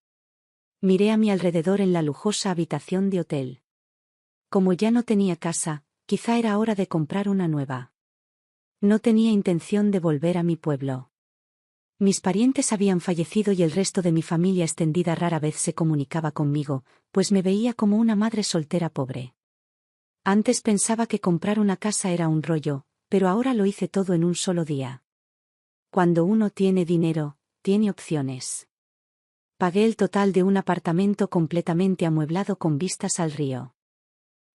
Miré a mi alrededor en la lujosa habitación de hotel. Como ya no tenía casa, quizá era hora de comprar una nueva. No tenía intención de volver a mi pueblo. Mis parientes habían fallecido y el resto de mi familia extendida rara vez se comunicaba conmigo, pues me veía como una madre soltera pobre. Antes pensaba que comprar una casa era un rollo, pero ahora lo hice todo en un solo día. Cuando uno tiene dinero, tiene opciones. Pagué el total de un apartamento completamente amueblado con vistas al río.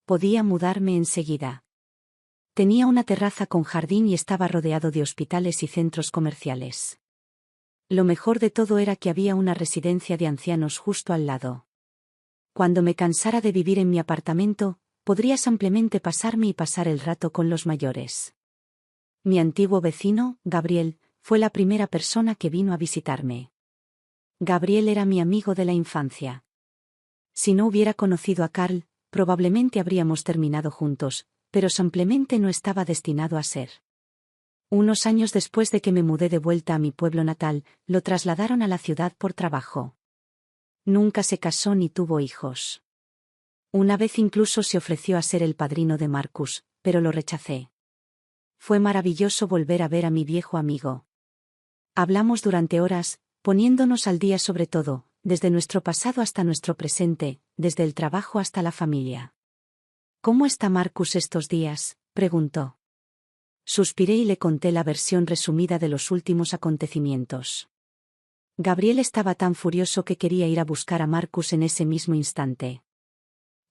Podía mudarme enseguida. Tenía una terraza con jardín y estaba rodeado de hospitales y centros comerciales. Lo mejor de todo era que había una residencia de ancianos justo al lado. Cuando me cansara de vivir en mi apartamento, podría ampliamente pasarme y pasar el rato con los mayores. Mi antiguo vecino, Gabriel, fue la primera persona que vino a visitarme. Gabriel era mi amigo de la infancia. Si no hubiera conocido a Carl, probablemente habríamos terminado juntos, pero simplemente no estaba destinado a ser. Unos años después de que me mudé de vuelta a mi pueblo natal, lo trasladaron a la ciudad por trabajo. Nunca se casó ni tuvo hijos. Una vez incluso se ofreció a ser el padrino de Marcus, pero lo rechacé. Fue maravilloso volver a ver a mi viejo amigo. Hablamos durante horas, poniéndonos al día sobre todo, desde nuestro pasado hasta nuestro presente, desde el trabajo hasta la familia. ¿Cómo está Marcus estos días?, preguntó. Suspiré y le conté la versión resumida de los últimos acontecimientos. Gabriel estaba tan furioso que quería ir a buscar a Marcus en ese mismo instante.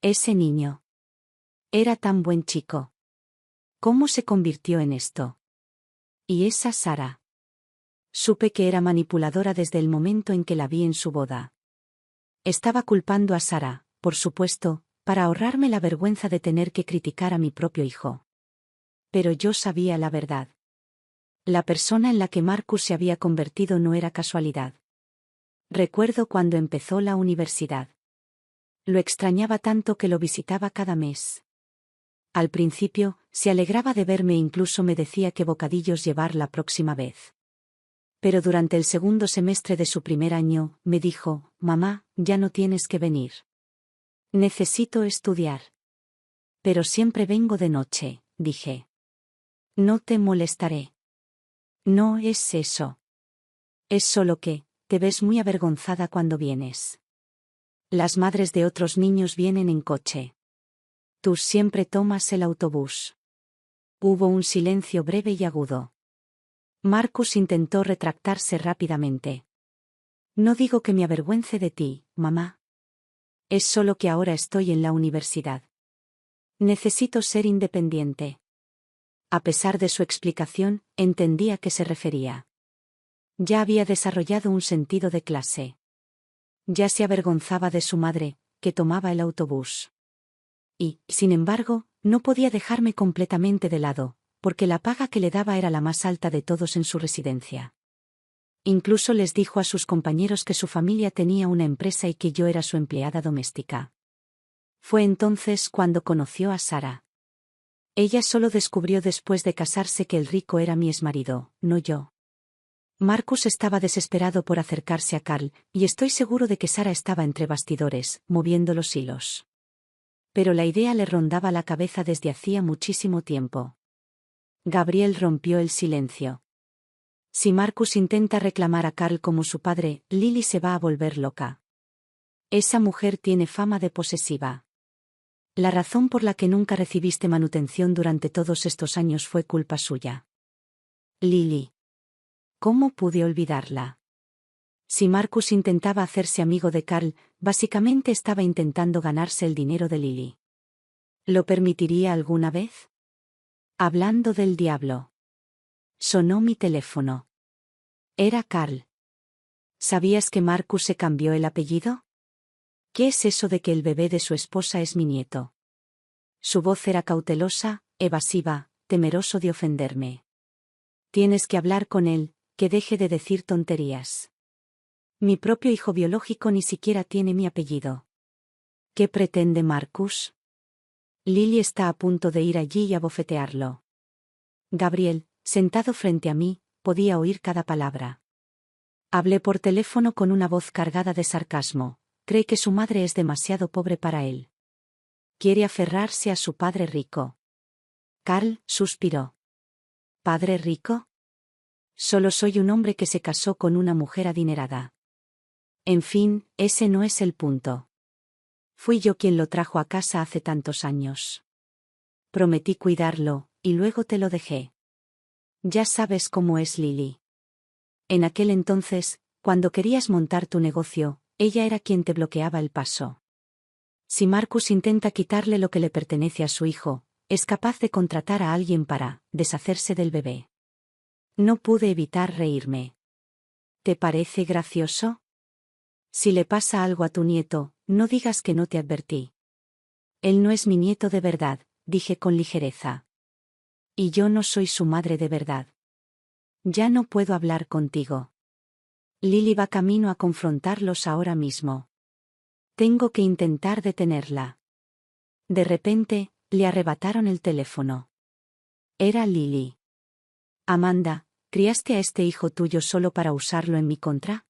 Ese niño. Era tan buen chico. ¿Cómo se convirtió en esto? ¿Y esa Sara? Supe que era manipuladora desde el momento en que la vi en su boda. Estaba culpando a Sara, por supuesto, para ahorrarme la vergüenza de tener que criticar a mi propio hijo. Pero yo sabía la verdad. La persona en la que Marcus se había convertido no era casualidad. Recuerdo cuando empezó la universidad. Lo extrañaba tanto que lo visitaba cada mes. Al principio, se alegraba de verme e incluso me decía qué bocadillos llevar la próxima vez. Pero durante el segundo semestre de su primer año, me dijo: «Mamá, ya no tienes que venir. Necesito estudiar». «Pero siempre vengo de noche», dije. «No te molestaré». «No es eso. Es solo que, te ves muy avergonzada cuando vienes. Las madres de otros niños vienen en coche. Tú siempre tomas el autobús». Hubo un silencio breve y agudo. Marcus intentó retractarse rápidamente. «No digo que me avergüence de ti, mamá. Es solo que ahora estoy en la universidad. Necesito ser independiente». A pesar de su explicación, entendía a qué se refería. Ya había desarrollado un sentido de clase. Ya se avergonzaba de su madre, que tomaba el autobús. Y, sin embargo, no podía dejarme completamente de lado, porque la paga que le daba era la más alta de todos en su residencia. Incluso les dijo a sus compañeros que su familia tenía una empresa y que yo era su empleada doméstica. Fue entonces cuando conoció a Sara. Ella solo descubrió después de casarse que el rico era mi exmarido, no yo. Marcus estaba desesperado por acercarse a Carl, y estoy seguro de que Sara estaba entre bastidores, moviendo los hilos. Pero la idea le rondaba la cabeza desde hacía muchísimo tiempo. Gabriel rompió el silencio. Si Marcus intenta reclamar a Carl como su padre, Lily se va a volver loca. Esa mujer tiene fama de posesiva. La razón por la que nunca recibiste manutención durante todos estos años fue culpa suya. Lily. ¿Cómo pude olvidarla? Si Marcus intentaba hacerse amigo de Carl, básicamente estaba intentando ganarse el dinero de Lily. ¿Lo permitiría alguna vez? Hablando del diablo. Sonó mi teléfono. Era Carl. ¿Sabías que Marcus se cambió el apellido? ¿Qué es eso de que el bebé de su esposa es mi nieto? Su voz era cautelosa, evasiva, temeroso de ofenderme. Tienes que hablar con él, que deje de decir tonterías. Mi propio hijo biológico ni siquiera tiene mi apellido. ¿Qué pretende Marcus? Lily está a punto de ir allí y abofetearlo. Gabriel, sentado frente a mí, podía oír cada palabra. Hablé por teléfono con una voz cargada de sarcasmo. Cree que su madre es demasiado pobre para él. Quiere aferrarse a su padre rico. Carl suspiró. ¿Padre rico? Solo soy un hombre que se casó con una mujer adinerada. En fin, ese no es el punto. Fui yo quien lo trajo a casa hace tantos años. Prometí cuidarlo, y luego te lo dejé. Ya sabes cómo es Lily. En aquel entonces, cuando querías montar tu negocio, ella era quien te bloqueaba el paso. Si Marcus intenta quitarle lo que le pertenece a su hijo, es capaz de contratar a alguien para deshacerse del bebé. No pude evitar reírme. ¿Te parece gracioso? Si le pasa algo a tu nieto, no digas que no te advertí. Él no es mi nieto de verdad, dije con ligereza. Y yo no soy su madre de verdad. Ya no puedo hablar contigo. Lily va camino a confrontarlos ahora mismo. Tengo que intentar detenerla. De repente, le arrebataron el teléfono. Era Lily. Amanda, ¿criaste a este hijo tuyo solo para usarlo en mi contra?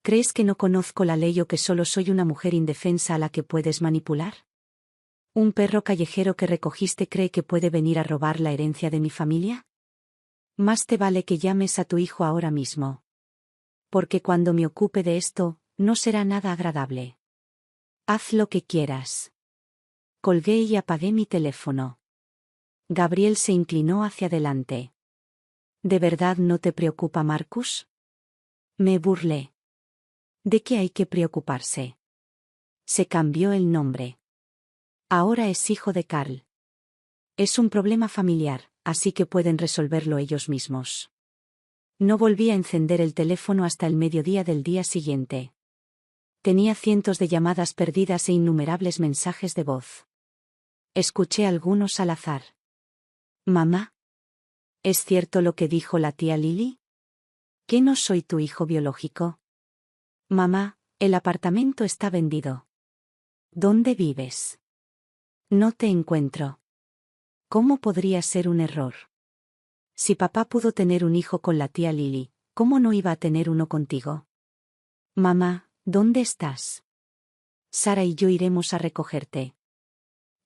¿Crees que no conozco la ley o que solo soy una mujer indefensa a la que puedes manipular? ¿Un perro callejero que recogiste cree que puede venir a robar la herencia de mi familia? Más te vale que llames a tu hijo ahora mismo. Porque cuando me ocupe de esto, no será nada agradable. Haz lo que quieras. Colgué y apagué mi teléfono. Gabriel se inclinó hacia adelante. ¿De verdad no te preocupa Marcus? Me burlé. ¿De qué hay que preocuparse? Se cambió el nombre. Ahora es hijo de Carl. Es un problema familiar, así que pueden resolverlo ellos mismos. No volví a encender el teléfono hasta el mediodía del día siguiente. Tenía cientos de llamadas perdidas e innumerables mensajes de voz. Escuché algunos al azar. Mamá. ¿Es cierto lo que dijo la tía Lily? ¿Que no soy tu hijo biológico? Mamá, el apartamento está vendido. ¿Dónde vives? No te encuentro. ¿Cómo podría ser un error? Si papá pudo tener un hijo con la tía Lily, ¿cómo no iba a tener uno contigo? Mamá, ¿dónde estás? Sara y yo iremos a recogerte.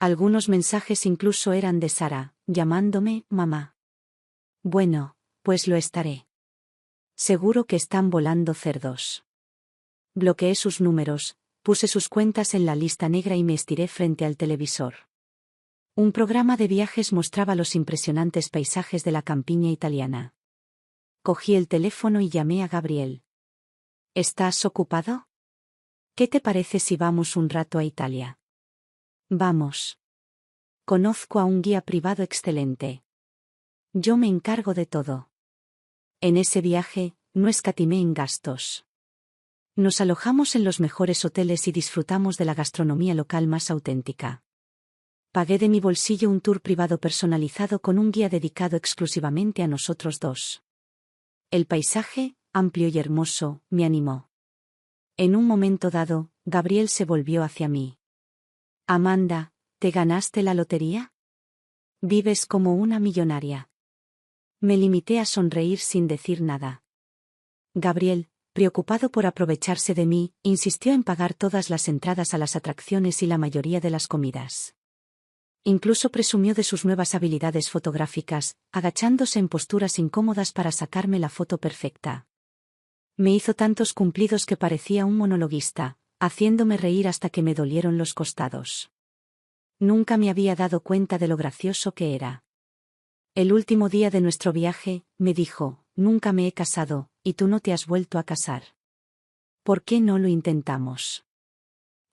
Algunos mensajes incluso eran de Sara, llamándome mamá. Bueno, pues lo estaré. Seguro que están volando cerdos. Bloqueé sus números, puse sus cuentas en la lista negra y me estiré frente al televisor. Un programa de viajes mostraba los impresionantes paisajes de la campiña italiana. Cogí el teléfono y llamé a Gabriel. ¿Estás ocupado? ¿Qué te parece si vamos un rato a Italia? Vamos. Conozco a un guía privado excelente. Yo me encargo de todo. En ese viaje, no escatimé en gastos. Nos alojamos en los mejores hoteles y disfrutamos de la gastronomía local más auténtica. Pagué de mi bolsillo un tour privado personalizado con un guía dedicado exclusivamente a nosotros dos. El paisaje, amplio y hermoso, me animó. En un momento dado, Gabriel se volvió hacia mí. Amanda, ¿te ganaste la lotería? Vives como una millonaria. Me limité a sonreír sin decir nada. Gabriel, preocupado por aprovecharse de mí, insistió en pagar todas las entradas a las atracciones y la mayoría de las comidas. Incluso presumió de sus nuevas habilidades fotográficas, agachándose en posturas incómodas para sacarme la foto perfecta. Me hizo tantos cumplidos que parecía un monologuista, haciéndome reír hasta que me dolieron los costados. Nunca me había dado cuenta de lo gracioso que era. El último día de nuestro viaje, me dijo, nunca me he casado, y tú no te has vuelto a casar. ¿Por qué no lo intentamos?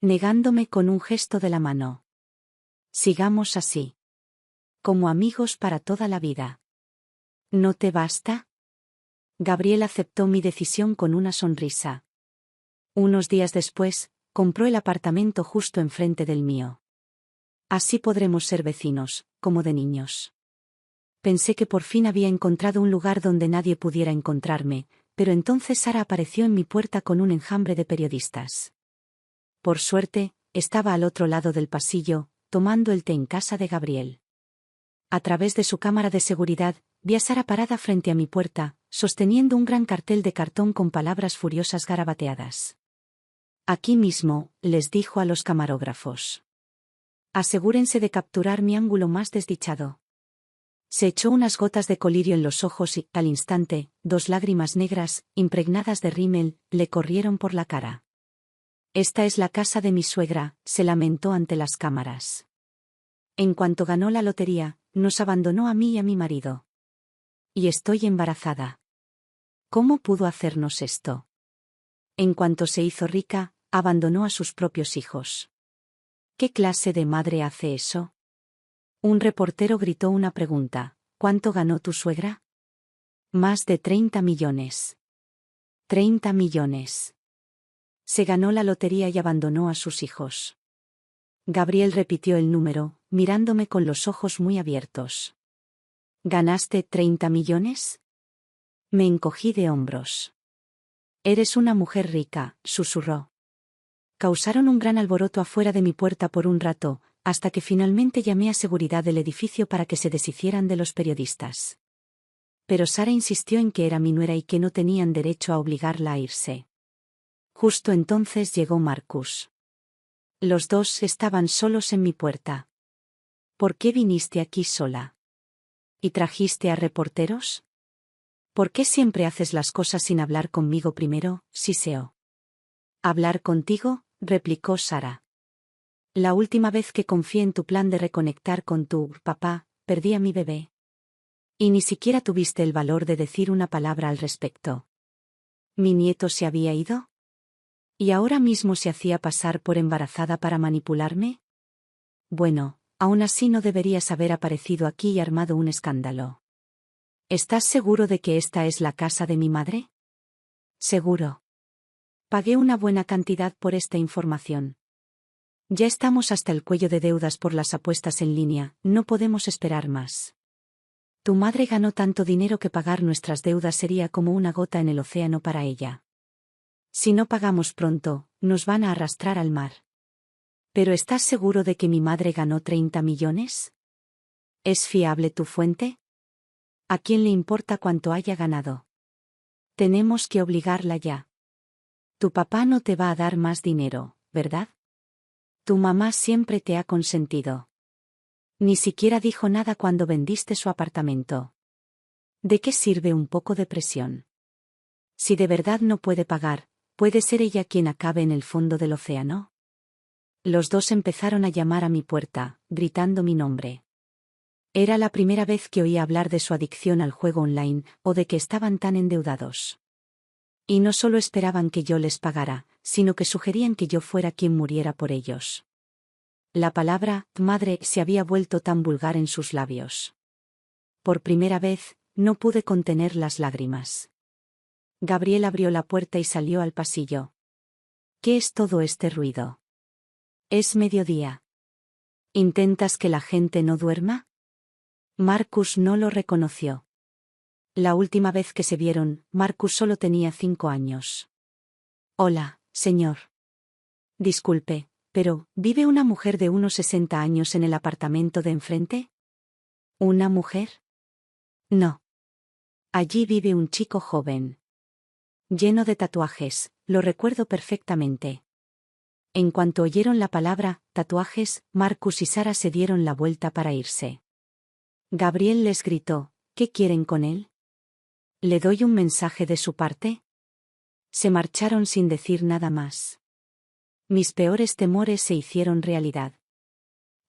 Negándome con un gesto de la mano. Sigamos así. Como amigos para toda la vida. ¿No te basta? Gabriel aceptó mi decisión con una sonrisa. Unos días después, compró el apartamento justo enfrente del mío. Así podremos ser vecinos, como de niños. Pensé que por fin había encontrado un lugar donde nadie pudiera encontrarme, pero entonces Sara apareció en mi puerta con un enjambre de periodistas. Por suerte, estaba al otro lado del pasillo, tomando el té en casa de Gabriel. A través de su cámara de seguridad, vi a Sara parada frente a mi puerta, sosteniendo un gran cartel de cartón con palabras furiosas garabateadas. Aquí mismo, les dijo a los camarógrafos. Asegúrense de capturar mi ángulo más desdichado. Se echó unas gotas de colirio en los ojos y, al instante, 2 lágrimas negras, impregnadas de rímel, le corrieron por la cara. Esta es la casa de mi suegra, se lamentó ante las cámaras. En cuanto ganó la lotería, nos abandonó a mí y a mi marido. Y estoy embarazada. ¿Cómo pudo hacernos esto? En cuanto se hizo rica, abandonó a sus propios hijos. ¿Qué clase de madre hace eso? Un reportero gritó una pregunta. ¿Cuánto ganó tu suegra? Más de 30 millones. 30 millones. Se ganó la lotería y abandonó a sus hijos. Gabriel repitió el número, mirándome con los ojos muy abiertos. ¿Ganaste 30 millones? Me encogí de hombros. Eres una mujer rica, susurró. Causaron un gran alboroto afuera de mi puerta por un rato, hasta que finalmente llamé a seguridad del edificio para que se deshicieran de los periodistas. Pero Sara insistió en que era mi nuera y que no tenían derecho a obligarla a irse. Justo entonces llegó Marcus. Los dos estaban solos en mi puerta. ¿Por qué viniste aquí sola? ¿Y trajiste a reporteros? ¿Por qué siempre haces las cosas sin hablar conmigo primero, Siseo? ¿Hablar contigo?, replicó Sara. La última vez que confié en tu plan de reconectar con tu papá, perdí a mi bebé. Y ni siquiera tuviste el valor de decir una palabra al respecto. ¿Mi nieto se había ido? ¿Y ahora mismo se hacía pasar por embarazada para manipularme? Bueno, aún así no deberías haber aparecido aquí y armado un escándalo. ¿Estás seguro de que esta es la casa de mi madre? Seguro. Pagué una buena cantidad por esta información. Ya estamos hasta el cuello de deudas por las apuestas en línea, no podemos esperar más. Tu madre ganó tanto dinero que pagar nuestras deudas sería como una gota en el océano para ella. Si no pagamos pronto, nos van a arrastrar al mar. ¿Pero estás seguro de que mi madre ganó 30 millones? ¿Es fiable tu fuente? ¿A quién le importa cuánto haya ganado? Tenemos que obligarla ya. Tu papá no te va a dar más dinero, ¿verdad? Tu mamá siempre te ha consentido. Ni siquiera dijo nada cuando vendiste su apartamento. ¿De qué sirve un poco de presión? Si de verdad no puede pagar, ¿puede ser ella quien acabe en el fondo del océano? Los dos empezaron a llamar a mi puerta, gritando mi nombre. Era la primera vez que oía hablar de su adicción al juego online, o de que estaban tan endeudados. Y no solo esperaban que yo les pagara, sino que sugerían que yo fuera quien muriera por ellos. La palabra madre se había vuelto tan vulgar en sus labios. Por primera vez, no pude contener las lágrimas. Gabriel abrió la puerta y salió al pasillo. ¿Qué es todo este ruido? Es mediodía. ¿Intentas que la gente no duerma? Marcus no lo reconoció. La última vez que se vieron, Marcus solo tenía 5 años. Hola, señor. Disculpe, pero, ¿vive una mujer de unos 60 años en el apartamento de enfrente? ¿Una mujer? No. Allí vive un chico joven. Lleno de tatuajes, lo recuerdo perfectamente. En cuanto oyeron la palabra tatuajes, Marcus y Sara se dieron la vuelta para irse. Gabriel les gritó, ¿qué quieren con él? ¿Le doy un mensaje de su parte? Se marcharon sin decir nada más. Mis peores temores se hicieron realidad.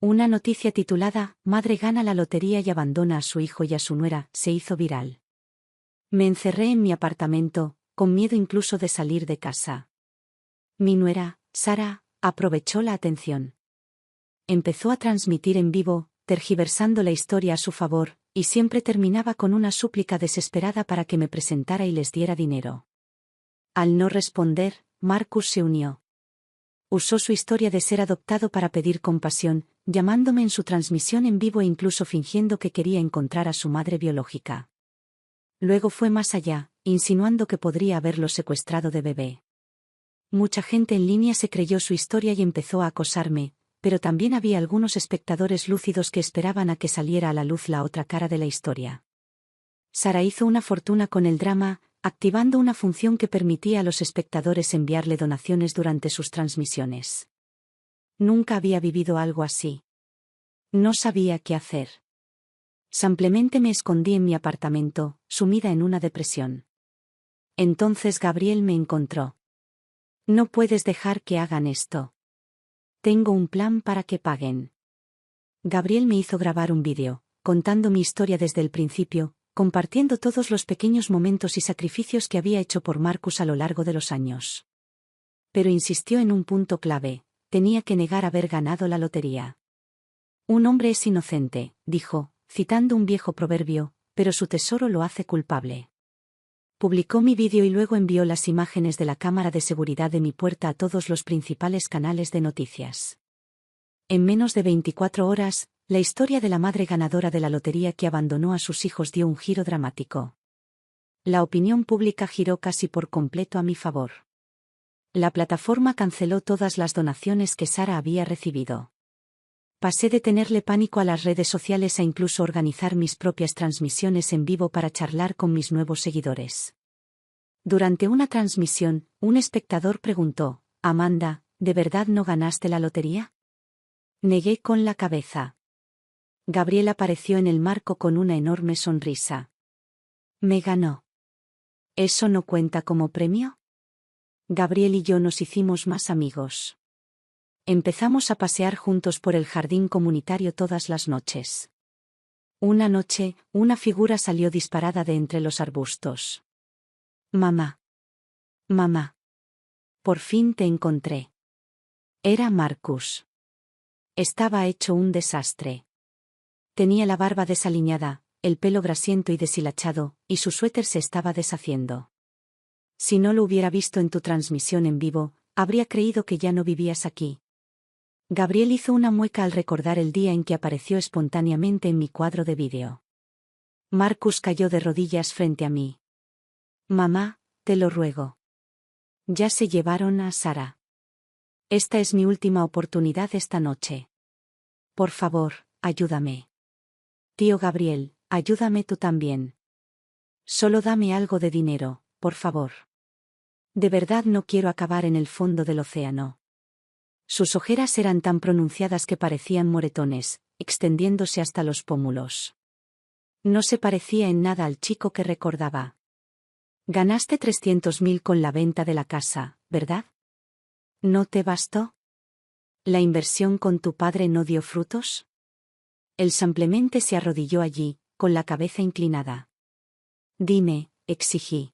Una noticia titulada «Madre gana la lotería y abandona a su hijo y a su nuera» se hizo viral. Me encerré en mi apartamento, con miedo incluso de salir de casa. Mi nuera, Sara, aprovechó la atención. Empezó a transmitir en vivo, tergiversando la historia a su favor, y siempre terminaba con una súplica desesperada para que me presentara y les diera dinero. Al no responder, Marcus se unió. Usó su historia de ser adoptado para pedir compasión, llamándome en su transmisión en vivo e incluso fingiendo que quería encontrar a su madre biológica. Luego fue más allá, insinuando que podría haberlo secuestrado de bebé. Mucha gente en línea se creyó su historia y empezó a acosarme, pero también había algunos espectadores lúcidos que esperaban a que saliera a la luz la otra cara de la historia. Sara hizo una fortuna con el drama, activando una función que permitía a los espectadores enviarle donaciones durante sus transmisiones. Nunca había vivido algo así. No sabía qué hacer. Simplemente me escondí en mi apartamento, sumida en una depresión. Entonces Gabriel me encontró. No puedes dejar que hagan esto. Tengo un plan para que paguen. Gabriel me hizo grabar un vídeo, contando mi historia desde el principio, compartiendo todos los pequeños momentos y sacrificios que había hecho por Marcus a lo largo de los años. Pero insistió en un punto clave: tenía que negar haber ganado la lotería. Un hombre es inocente, dijo, citando un viejo proverbio, pero su tesoro lo hace culpable. Publicó mi vídeo y luego envió las imágenes de la cámara de seguridad de mi puerta a todos los principales canales de noticias. En menos de 24 horas, la historia de la madre ganadora de la lotería que abandonó a sus hijos dio un giro dramático. La opinión pública giró casi por completo a mi favor. La plataforma canceló todas las donaciones que Sara había recibido. Pasé de tenerle pánico a las redes sociales a incluso organizar mis propias transmisiones en vivo para charlar con mis nuevos seguidores. Durante una transmisión, un espectador preguntó: «Amanda, ¿de verdad no ganaste la lotería?». Negué con la cabeza. Gabriel apareció en el marco con una enorme sonrisa. «Me ganó». ¿Eso no cuenta como premio? Gabriel y yo nos hicimos más amigos. Empezamos a pasear juntos por el jardín comunitario todas las noches. Una noche, una figura salió disparada de entre los arbustos. «Mamá. Mamá. Por fin te encontré». Era Marcus. Estaba hecho un desastre. Tenía la barba desaliñada, el pelo grasiento y deshilachado, y su suéter se estaba deshaciendo. Si no lo hubiera visto en tu transmisión en vivo, habría creído que ya no vivías aquí. Gabriel hizo una mueca al recordar el día en que apareció espontáneamente en mi cuadro de vídeo. Marcus cayó de rodillas frente a mí. «Mamá, te lo ruego. Ya se llevaron a Sara. Esta es mi última oportunidad esta noche. Por favor, ayúdame». Tío Gabriel, ayúdame tú también. Solo dame algo de dinero, por favor. De verdad no quiero acabar en el fondo del océano. Sus ojeras eran tan pronunciadas que parecían moretones, extendiéndose hasta los pómulos. No se parecía en nada al chico que recordaba. Ganaste 300.000 con la venta de la casa, ¿verdad? ¿No te bastó? ¿La inversión con tu padre no dio frutos? Él simplemente se arrodilló allí, con la cabeza inclinada. Dime, exigí.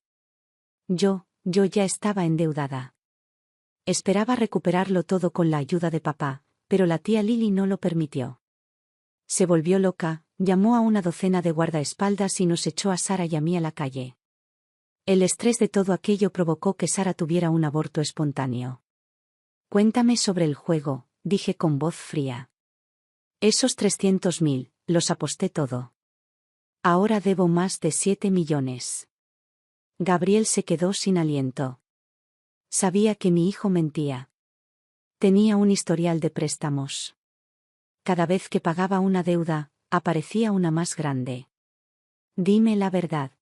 Yo ya estaba endeudada. Esperaba recuperarlo todo con la ayuda de papá, pero la tía Lily no lo permitió. Se volvió loca, llamó a una docena de guardaespaldas y nos echó a Sara y a mí a la calle. El estrés de todo aquello provocó que Sara tuviera un aborto espontáneo. Cuéntame sobre el juego, dije con voz fría. Esos 300.000, los aposté todo. Ahora debo más de 7 millones. Gabriel se quedó sin aliento. Sabía que mi hijo mentía. Tenía un historial de préstamos. Cada vez que pagaba una deuda, aparecía una más grande. Dime la verdad.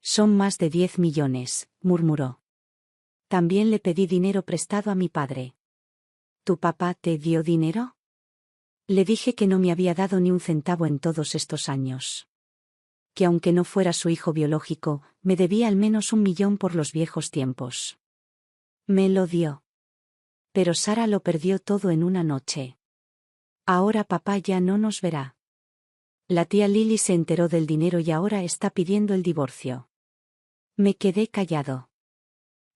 Son más de 10 millones, murmuró. También le pedí dinero prestado a mi padre. ¿Tu papá te dio dinero? Le dije que no me había dado ni un centavo en todos estos años. Que aunque no fuera su hijo biológico, me debía al menos 1 millón por los viejos tiempos. Me lo dio. Pero Sara lo perdió todo en una noche. Ahora papá ya no nos verá. La tía Lily se enteró del dinero y ahora está pidiendo el divorcio. Me quedé callado.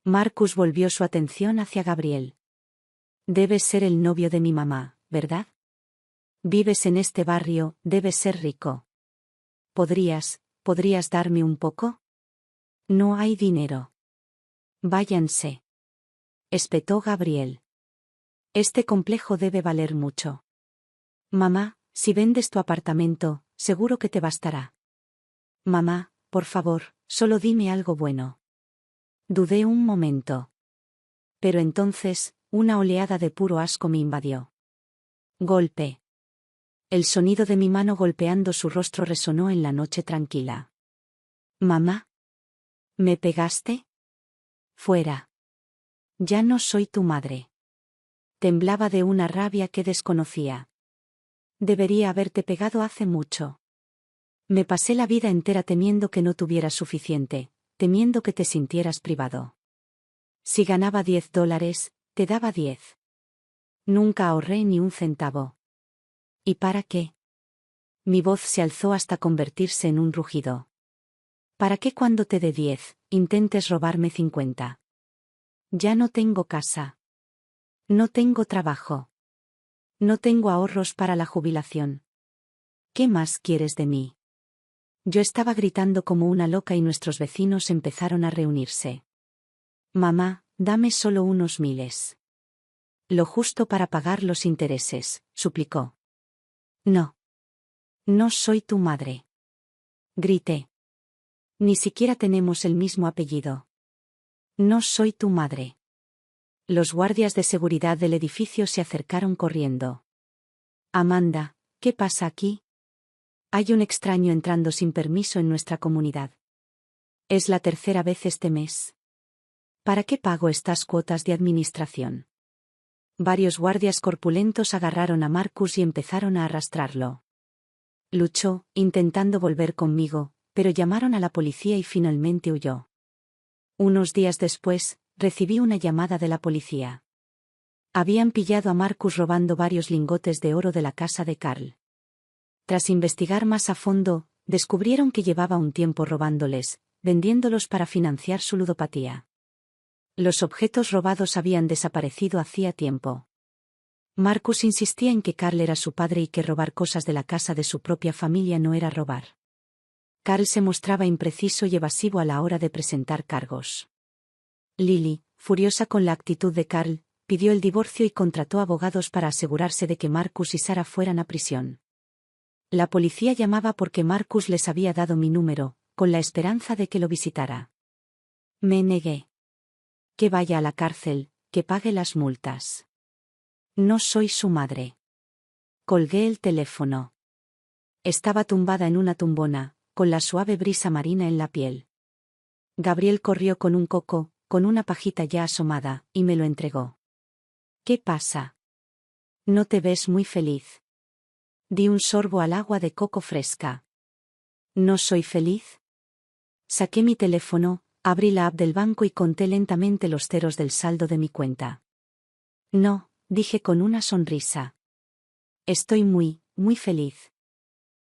Marcus volvió su atención hacia Gabriel. Debes ser el novio de mi mamá, ¿verdad? Vives en este barrio, debes ser rico. ¿Podrías darme un poco? No hay dinero. Váyanse. Espetó Gabriel. Este complejo debe valer mucho. Mamá, si vendes tu apartamento, seguro que te bastará. Mamá, por favor, solo dime algo bueno. Dudé un momento. Pero entonces, una oleada de puro asco me invadió. Golpe. El sonido de mi mano golpeando su rostro resonó en la noche tranquila. Mamá. ¿Me pegaste? Fuera. Ya no soy tu madre. Temblaba de una rabia que desconocía. Debería haberte pegado hace mucho. Me pasé la vida entera temiendo que no tuvieras suficiente, temiendo que te sintieras privado. Si ganaba $10, te daba 10. Nunca ahorré ni un centavo. ¿Y para qué? Mi voz se alzó hasta convertirse en un rugido. ¿Para qué cuando te dé 10, intentes robarme 50? Ya no tengo casa. No tengo trabajo. No tengo ahorros para la jubilación. ¿Qué más quieres de mí? Yo estaba gritando como una loca y nuestros vecinos empezaron a reunirse. Mamá, dame solo unos miles. Lo justo para pagar los intereses, suplicó. No. No soy tu madre. Grité. Ni siquiera tenemos el mismo apellido. No soy tu madre. Los guardias de seguridad del edificio se acercaron corriendo. Amanda, ¿qué pasa aquí? Hay un extraño entrando sin permiso en nuestra comunidad. Es la tercera vez este mes. ¿Para qué pago estas cuotas de administración? Varios guardias corpulentos agarraron a Marcus y empezaron a arrastrarlo. Luchó, intentando volver conmigo, pero llamaron a la policía y finalmente huyó. Unos días después, recibí una llamada de la policía. Habían pillado a Marcus robando varios lingotes de oro de la casa de Carl. Tras investigar más a fondo, descubrieron que llevaba un tiempo robándoles, vendiéndolos para financiar su ludopatía. Los objetos robados habían desaparecido hacía tiempo. Marcus insistía en que Carl era su padre y que robar cosas de la casa de su propia familia no era robar. Carl se mostraba impreciso y evasivo a la hora de presentar cargos. Lily, furiosa con la actitud de Carl, pidió el divorcio y contrató abogados para asegurarse de que Marcus y Sara fueran a prisión. La policía llamaba porque Marcus les había dado mi número, con la esperanza de que lo visitara. Me negué. Que vaya a la cárcel, que pague las multas. No soy su madre. Colgué el teléfono. Estaba tumbada en una tumbona, con la suave brisa marina en la piel. Gabriel corrió con un coco, con una pajita ya asomada, y me lo entregó. ¿Qué pasa? No te ves muy feliz. Di un sorbo al agua de coco fresca. ¿No soy feliz? Saqué mi teléfono, abrí la app del banco y conté lentamente los ceros del saldo de mi cuenta. No, dije con una sonrisa. Estoy muy, muy feliz.